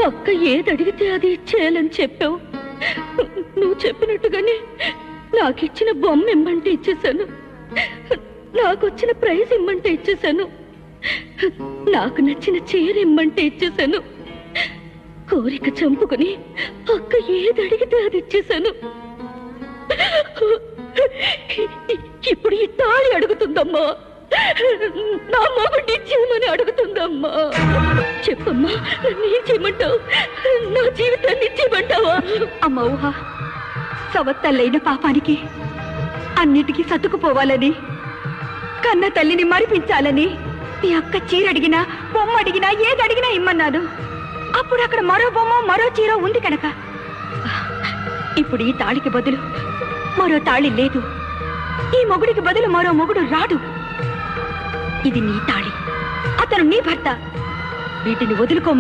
అక్క ఏదడిగితే అది ఇచ్చేయాలని చెప్పావు. నువ్వు చెప్పినట్టుగానే నాకిచ్చిన బొమ్మ ఇమ్మంటే ఇచ్చేశాను, నాకొచ్చిన ప్రైజ్ ఇమ్మంటే ఇచ్చేశాను, నాకు నచ్చిన చీర ఇమ్మంటే ఇచ్చేశాను. కోరిక చంపుకుని అక్క ఏదడిగితే అది ఇచ్చేశాను. ఇప్పుడు ఈ తాళి అడుగుతుందమ్మా, నా మొగుడిని ఇచ్చేయమని అడుగుతుందమ్మా. చెప్పమ్మా, నన్ను ఏం చేయమంటావు? నా జీవితాన్ని ఇచ్చేయమంటావా? అమ్మ ఊహ, సవత్తల్లైన పాపానికి అన్నిటికీ సర్దుకుపోవాలని, కన్న తల్లిని మరిపించాలని నీ అక్క చీర అడిగినా బొమ్మ అడిగినా ఏదడిగినా ఇమ్మన్నాను. అప్పుడు అక్కడ మరో బొమ్మ మరో చీర ఉంది కనుక. ఇప్పుడు ఈ తాళికి బదులు మరో తాళి లేదు, ఈ మొగుడికి బదులు మరో మొగుడు రాడు. ఇది నీ తాళి, అతను నీ భర్త. వీటిని వదులుకో.